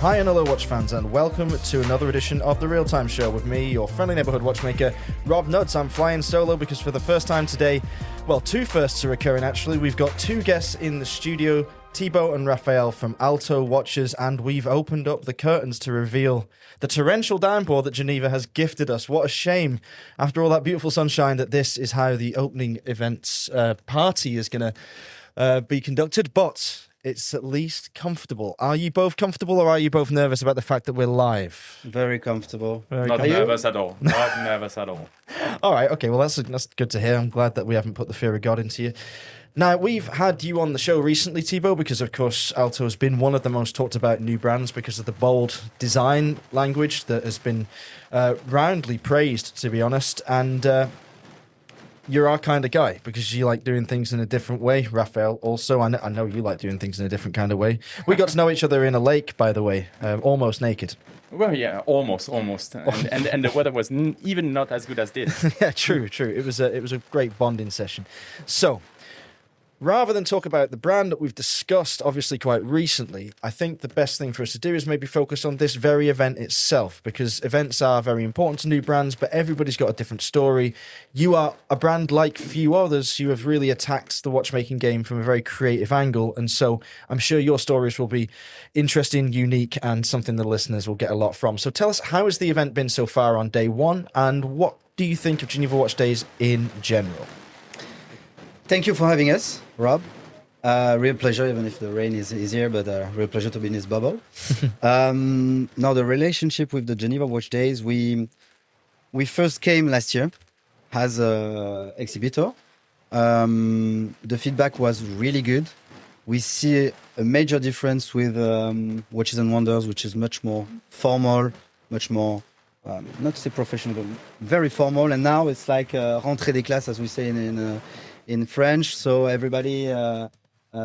Hi and hello watch fans, and welcome to another edition of The Real Time Show with me, your friendly neighbourhood watchmaker, Rob Nuts. I'm flying solo because for the first time today, well, two firsts are occurring actually. We've got two guests in the studio, Thibaud and Raphael from Alto Watches, and we've opened up the curtains to reveal the torrential downpour that Geneva has gifted us. What a shame, after all that beautiful sunshine, that this is how the opening events party is going to be conducted, but it's at least comfortable. Are you both comfortable, or are you both nervous about the fact that we're live? Very comfortable. Not nervous at all. Not nervous at all. All right, okay, well, that's good to hear. I'm glad that we haven't put the fear of God into you. Now, we've had you on the show recently, Thibaud, because, of course, Alto has been one of the most talked about new brands because of the bold design language that has been roundly praised, to be honest. And you're our kind of guy because you like doing things in a different way. Raphael also, I know you like doing things in a different kind of way. We got to know each other in a lake, by the way, almost naked. Well, yeah, almost. And the weather was even not as good as this. Yeah, true. It was a great bonding session. So, rather than talk about the brand that we've discussed, obviously, quite recently, I think the best thing for us to do is maybe focus on this very event itself, because events are very important to new brands, but everybody's got a different story. You are a brand like few others. You have really attacked the watchmaking game from a very creative angle, and so I'm sure your stories will be interesting, unique, and something the listeners will get a lot from. So tell us, how has the event been so far on day one, and what do you think of Geneva Watch Days in general? Thank you for having us, Rob. Real pleasure, even if the rain is here, but real pleasure to be in this bubble. Now, the relationship with the Geneva Watch Days, we first came last year as an exhibitor. The feedback was really good. We see a major difference with Watches and Wonders, which is much more formal, much more, not to say professional, but very formal. And now it's like rentrée des classes, as we say in French. So everybody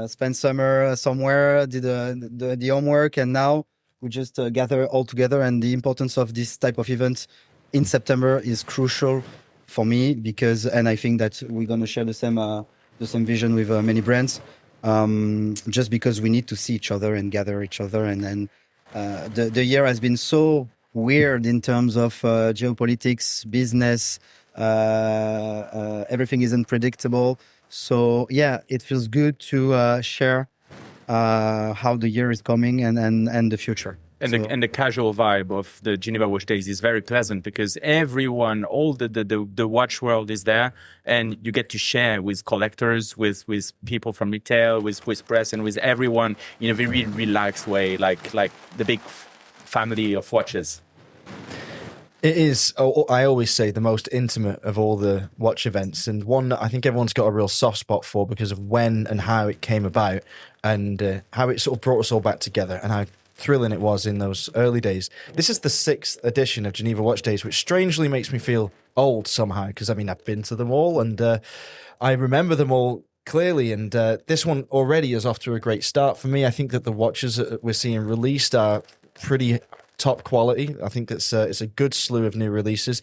spent summer somewhere, did the homework, and now we just gather all together. And the importance of this type of event in September is crucial for me because, and I think that we're going to share the same vision with many brands. Just because we need to see each other and gather each other, and the year has been so weird in terms of geopolitics, business. Everything is unpredictable. So yeah, it feels good to share how the year is coming and the future. And the casual vibe of the Geneva Watch Days is very pleasant because everyone, all the watch world is there, and you get to share with collectors, with people from retail, with press, and with everyone in a very relaxed way, like the big family of watches. It is, I always say, the most intimate of all the watch events, and one that I think everyone's got a real soft spot for because of when and how it came about, and how it sort of brought us all back together, and how thrilling it was in those early days. This is the 6th edition of Geneva Watch Days, which strangely makes me feel old somehow, because I mean, I've been to them all, and I remember them all clearly, and this one already is off to a great start for me. I think that the watches that we're seeing released are pretty top quality. I think it's a good slew of new releases.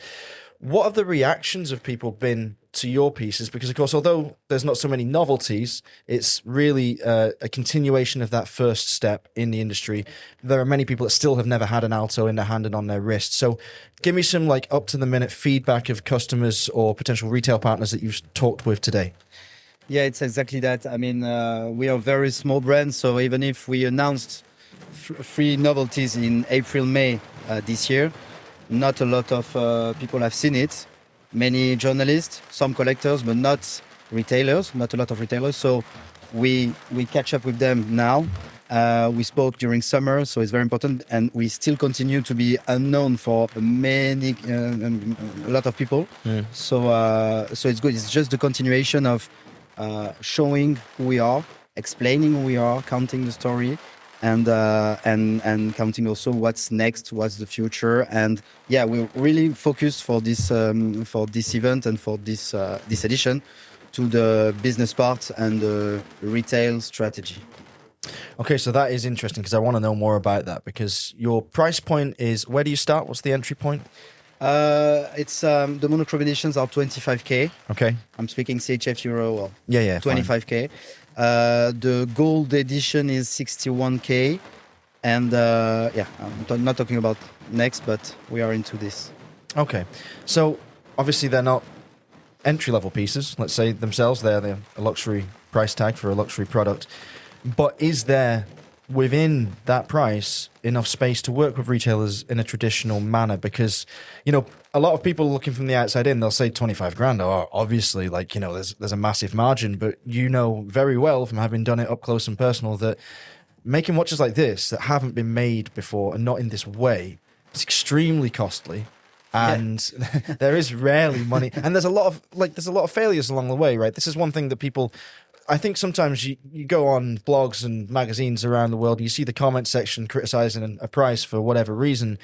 What have the reactions of people been to your pieces? Because, of course, although there's not so many novelties, it's really a continuation of that first step in the industry. There are many people that still have never had an Alto in their hand and on their wrist. So give me some up-to-the-minute feedback of customers or potential retail partners that you've talked with today. Yeah, it's exactly that. I mean, we are a very small brand, so even if we announced 3 novelties in April, May this year, not a lot of people have seen it. Many journalists, some collectors, but not retailers, not a lot of retailers. So we catch up with them now. We spoke during summer, so it's very important. And we still continue to be unknown for a lot of people. Yeah. So it's good. It's just the continuation of showing who we are, explaining who we are, counting the story, and counting also what's next, what's the future, and yeah, we're really focused for this event and for this edition to the business part and the retail strategy. Okay, so that is interesting because I want to know more about that, because your price point is, where do you start? What's the entry point? It's the monochrome editions are 25k. Okay, I'm speaking CHF euro. Well, yeah, 25k. The gold edition is 61k. And not talking about next, but we are into this. Okay. So obviously they're not entry-level pieces, let's say themselves. They're a luxury price tag for a luxury product. But is there, within that price, enough space to work with retailers in a traditional manner? Because, you know, a lot of people looking from the outside in, they'll say 25 grand. Oh, obviously, like, you know, there's a massive margin. But you know very well from having done it up close and personal that making watches like this that haven't been made before and not in this way, it's extremely costly. And there is rarely money. And there's a lot of failures along the way, right? This is one thing that people... I think sometimes you go on blogs and magazines around the world, you see the comment section criticizing a price for whatever reason.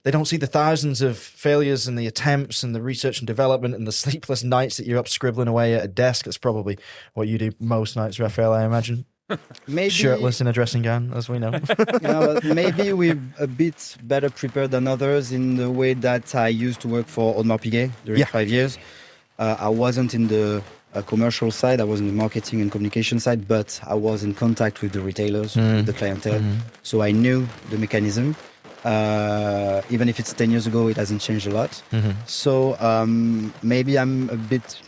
They don't see the thousands of failures and the attempts and the research and development and the sleepless nights that you're up scribbling away at a desk. That's probably what you do most nights, Raphael, I imagine. Maybe Shirtless in a dressing gown, as we know. but maybe we're a bit better prepared than others in the way that I used to work for Audemars Piguet during 5 years. I wasn't in the commercial side, I was in the marketing and communication side, but I was in contact with the retailers, with the clientele. So I knew the mechanism. Even if it's 10 years ago, it hasn't changed a lot. So maybe I'm a bit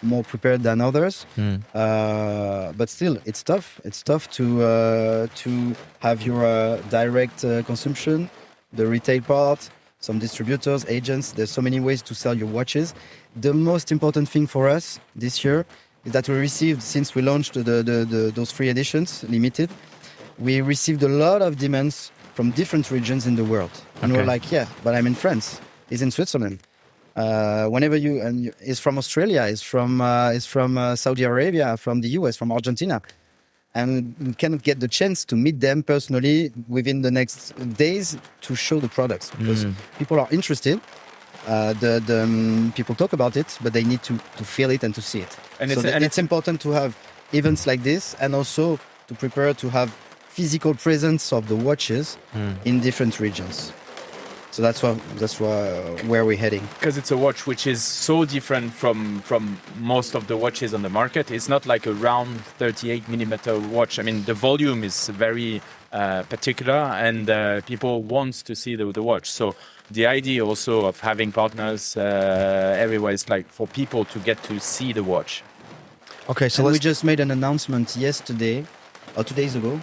more prepared than others. But still, it's tough. It's tough to have your direct consumption, the retail part, some distributors, agents. There's so many ways to sell your watches. The most important thing for us this year is that we received, since we launched those 3 editions, limited, we received a lot of demands from different regions in the world. And we're like, yeah, but I'm in France. He's in Switzerland. He's from Australia, he's from Saudi Arabia, from the US, from Argentina. And we cannot get the chance to meet them personally within the next days to show the products. Because people are interested. People talk about it, but they need to feel it and to see it. And it's important to have events like this, and also to prepare to have physical presence of the watches in different regions. So that's where we're heading. Because it's a watch which is so different from most of the watches on the market. It's not like a round 38 millimeter watch. I mean, the volume is very particular, and people want to see the watch. So the idea also of having partners everywhere is like for people to get to see the watch. Okay, so we just made an announcement yesterday or 2 days ago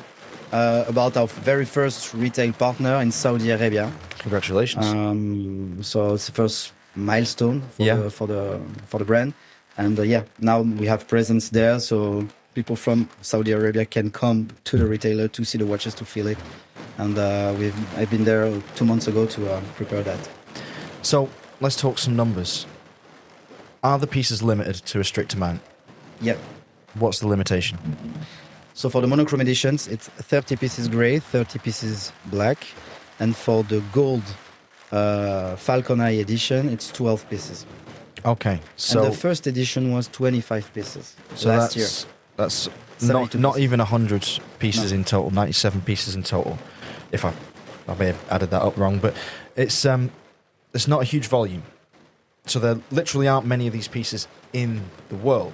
about our very first retail partner in Saudi Arabia. Congratulations! So it's the first milestone for the brand, and now we have presence there. So people from Saudi Arabia can come to the retailer to see the watches, to feel it. And I've been there 2 months ago to prepare that. So let's talk some numbers. Are the pieces limited to a strict amount? Yep. What's the limitation? So for the monochrome editions, it's 30 pieces grey, 30 pieces black. And for the gold Falcon Eye edition, it's 12 pieces. Okay. So and the first edition was 25 pieces last year. That's not even 100 pieces in total, 97 pieces in total. If I may have added that up wrong, but it's not a huge volume. So there literally aren't many of these pieces in the world.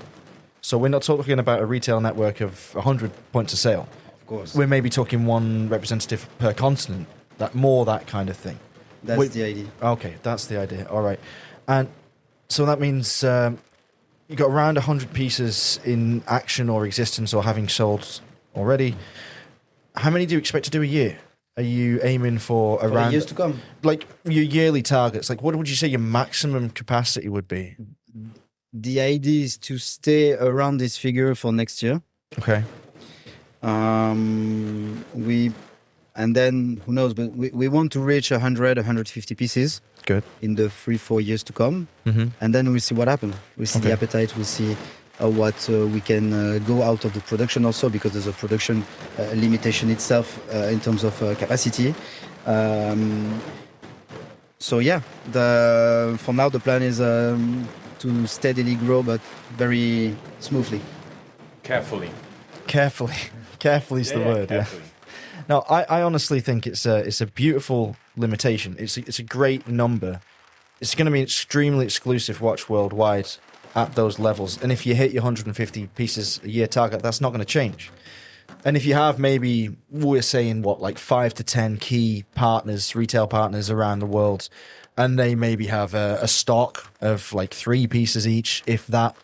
So we're not talking about a retail network of 100 points of sale. Of course. We're maybe talking one representative per continent, that kind of thing. That's the idea. Okay, that's the idea. All right. And so that means you got around 100 pieces in action or existence or having sold already. How many do you expect to do a year? Are you aiming for around... the years to come? Like your yearly targets, like what would you say your maximum capacity would be? The idea is to stay around this figure for next year. Okay. And then, who knows, but we want to reach 100, 150 pieces. Good. In the 3-4 years to come. Mm-hmm. And then we'll see what happens. We'll see the appetite, we'll see what we can go out of the production also, because there's a production limitation itself in terms of capacity. For now the plan is to steadily grow, but very smoothly. Carefully. Carefully is the word. Carefully. Yeah. No, I honestly think it's a beautiful limitation. It's a great number. It's going to be an extremely exclusive watch worldwide at those levels. And if you hit your 150 pieces a year target, that's not going to change. And if you have maybe, we're saying what, like 5 to 10 key partners, retail partners around the world, and they maybe have a stock of like 3 pieces each, if that,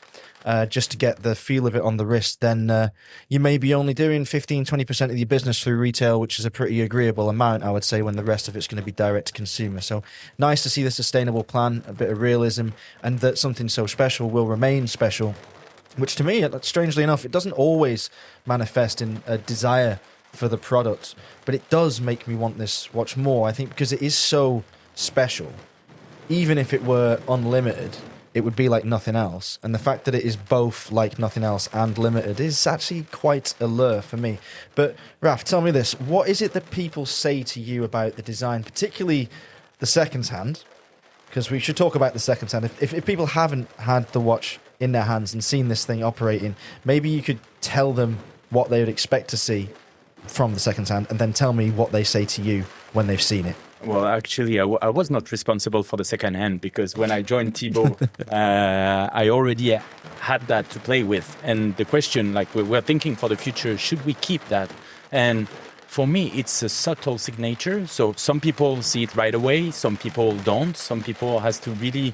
just to get the feel of it on the wrist, then you may be only doing 15, 20% of your business through retail, which is a pretty agreeable amount, I would say, when the rest of it's going to be direct to consumer. So nice to see the sustainable plan, a bit of realism, and that something so special will remain special. Which to me, strangely enough, it doesn't always manifest in a desire for the product, but it does make me want this watch more. I think because it is so special, even if it were unlimited, it would be like nothing else. And the fact that it is both like nothing else and limited is actually quite a lure for me. But Raph, tell me this, what is it that people say to you about the design, particularly the second hand? Because we should talk about the second hand. If people haven't had the watch in their hands and seen this thing operating, maybe you could tell them what they would expect to see from the second hand, and then tell me what they say to you when they've seen it. Well, actually, I was not responsible for the second hand, because when I joined Thibaud, I already had that to play with. And the question, like, we're thinking for the future, should we keep that? And for me, it's a subtle signature. So some people see it right away, some people don't. Some people has to really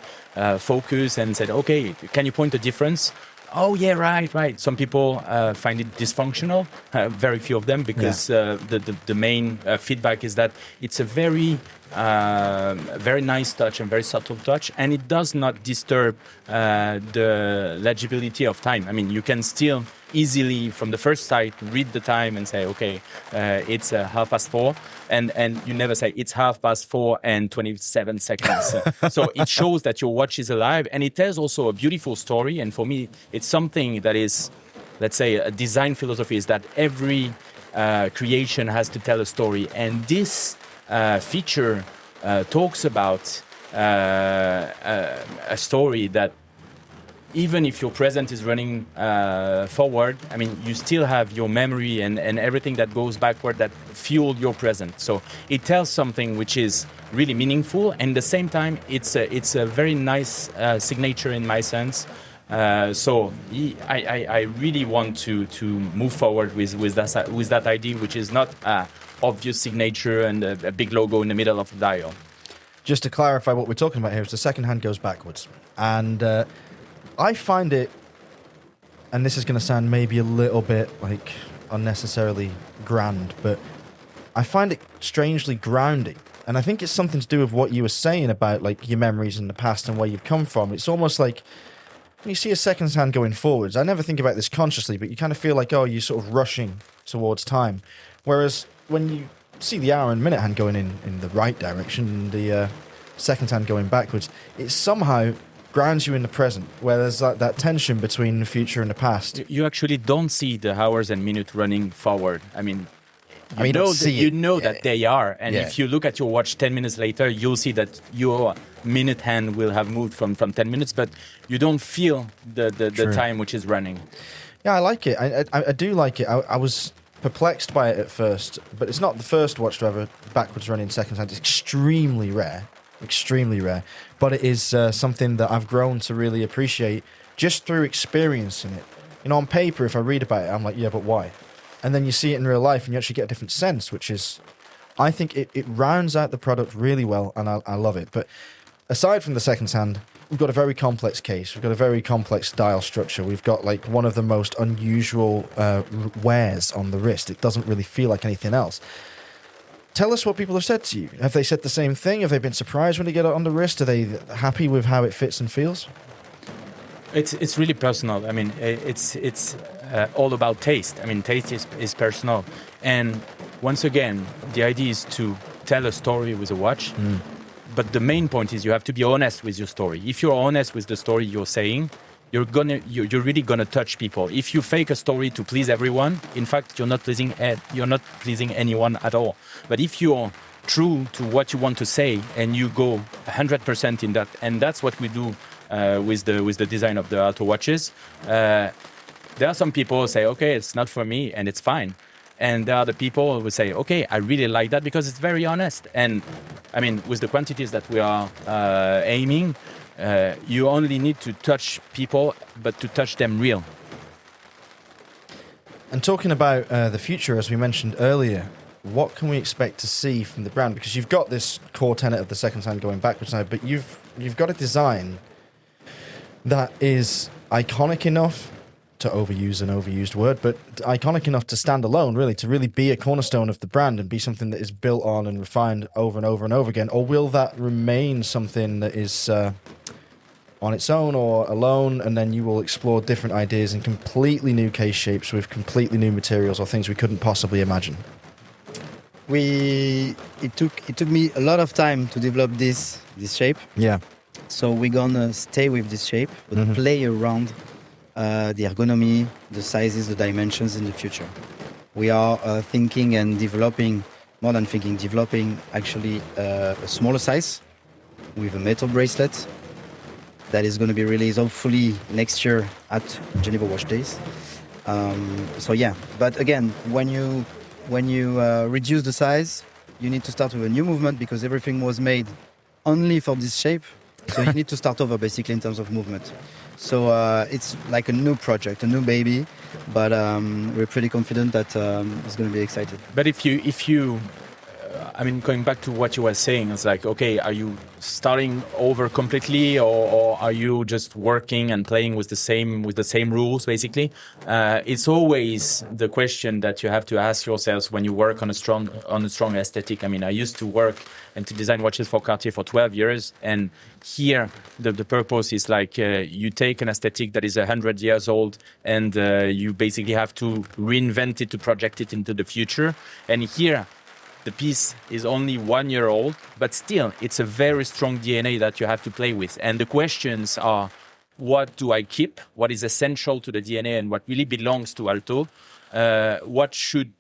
focus and said, okay, can you point a difference? Oh, yeah, right. Some people find it dysfunctional, very few of them, because the main feedback is that it's a very nice touch and very subtle touch, and it does not disturb the legibility of time. I mean, you can still easily, from the first sight, read the time and say, okay, it's 4:30, and you never say it's 4:30 and 27 seconds. So it shows that your watch is alive, and it tells also a beautiful story. And for me, it's something that is, let's say, a design philosophy, is that every creation has to tell a story. And this feature talks about a story that, even if your present is running forward, I mean, you still have your memory and everything that goes backward that fueled your present. So it tells something which is really meaningful, and at the same time, it's a very nice signature in my sense. So I really want to move forward with that idea, which is not an obvious signature and a big logo in the middle of the dial. Just to clarify what we're talking about here, is the second hand goes backwards. And I find it, and this is going to sound maybe a little bit like unnecessarily grand, but I find it strangely grounding. And I think it's something to do with what you were saying about like your memories in the past and where you've come from. It's almost like when you see a second hand going forwards, I never think about this consciously, but you kind of feel like, oh, you're sort of rushing towards time. Whereas when you see the hour and minute hand going in the right direction and the second hand going backwards, it somehow grounds you in the present, where there's that tension between the future and the past. You actually don't see the hours and minutes running forward. I mean, you know that they are. And if you look at your watch 10 minutes later, you'll see that your minute hand will have moved from 10 minutes, but you don't feel the time which is running. Yeah, I like it. I do like it. I was perplexed by it at first, but it's not the first watch to have a backwards running second hand. It's extremely rare, but it is something that I've grown to really appreciate just through experiencing it. You know, on paper, if I read about it, I'm like, yeah, but why? And then you see it in real life and you actually get a different sense, which is, I think it rounds out the product really well, and I love it. But aside from the second hand, we've got a very complex case. We've got a very complex dial structure. We've got like one of the most unusual wears on the wrist. It doesn't really feel like anything else. Tell us what people have said to you. Have they said the same thing? Have they been surprised when they get it on the wrist? Are they happy with how it fits and feels? It's really personal. I mean, it's all about taste. I mean, taste is personal. And once again, the idea is to tell a story with a watch. But the main point is you have to be honest with your story. If you're honest with the story you're saying, you're really gonna touch people. If you fake a story to please everyone, in fact, you're not pleasing anyone at all. But if you're true to what you want to say and you go 100% in that, and that's what we do with the design of the Alto watches. There are some people who say, okay, it's not for me, and it's fine. And there are the people who say, okay, I really like that because it's very honest. And I mean, with the quantities that we are aiming, you only need to touch people, but to touch them real. And talking about the future, as we mentioned earlier, what can we expect to see from the brand? Because you've got this core tenet of the second time going backwards now, but you've got a design that is iconic enough, to overuse an overused word, but iconic enough to stand alone, really, to really be a cornerstone of the brand and be something that is built on and refined over and over and over again? Or will that remain something that is on its own or alone, and then you will explore different ideas in completely new case shapes with completely new materials or things we couldn't possibly imagine? It took me a lot of time to develop this shape. Yeah. So we're gonna stay with this shape, but play around the ergonomy, the sizes, the dimensions in the future. We are thinking and developing, more than thinking, developing actually a smaller size with a metal bracelet that is going to be released hopefully next year at Geneva Watch Days. So yeah, but again, when you reduce the size, you need to start with a new movement because everything was made only for this shape. So you need to start over basically in terms of movement. So it's like a new project, a new baby, but we're pretty confident that it's going to be exciting. But if you, I mean, going back to what you were saying, it's like, okay, are you starting over completely, or are you just working and playing with the same rules, basically? It's always the question that you have to ask yourselves when you work on a strong aesthetic. I mean, I used to work and to design watches for Cartier for 12 years, and here the purpose is like you take an aesthetic that is 100 years old, and you basically have to reinvent it to project it into the future. And here, the piece is only 1 year old, but still, it's a very strong DNA that you have to play with. And the questions are, what do I keep? What is essential to the DNA and what really belongs to Alto? What should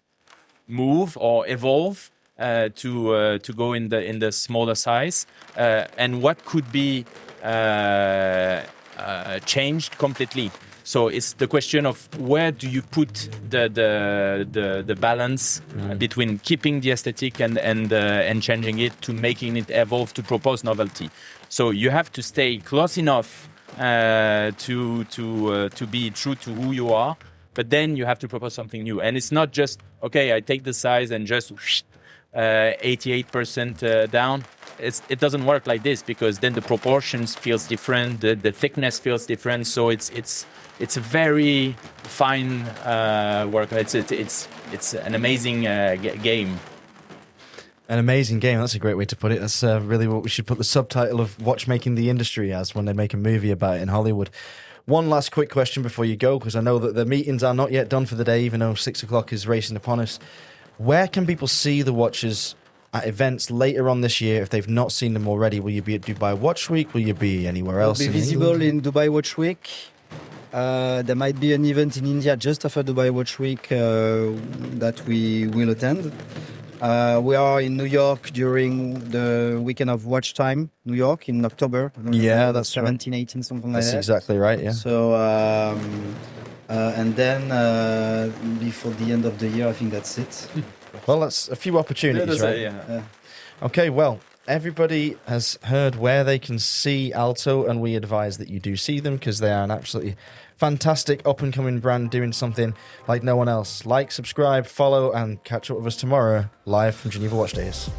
move or evolve to go in the smaller size? And what could be changed completely? So it's the question of where do you put the balance between keeping the aesthetic and changing it to making it evolve to propose novelty. So you have to stay close enough to be true to who you are, but then you have to propose something new. And it's not just, okay, I take the size and just 88% down. It doesn't work like this, because then the proportions feels different, the thickness feels different. So it's a very fine work. It's an amazing game. An amazing game. That's a great way to put it. That's really what we should put the subtitle of Watchmaking the Industry as when they make a movie about it in Hollywood. One last quick question before you go, because I know that the meetings are not yet done for the day, even though 6 o'clock is racing upon us. Where can people see the watches at events later on this year if they've not seen them already? Will you be at Dubai Watch Week? Will you be anywhere else? Will be visible in Dubai Watch Week. There might be an event in India just after Dubai Watch Week that we will attend. We are in New York during the weekend of Watch Time, New York, in October. Yeah, that's 17, 18, something like That's that. exactly right, yeah. So, and then before the end of the year, I think that's it. Well, that's a few opportunities, right? Yeah. Okay, well, everybody has heard where they can see Alto, and we advise that you do see them because they are an absolutely fantastic up-and-coming brand doing something like no one else. Like, subscribe, follow, and catch up with us tomorrow live from Geneva Watch Days.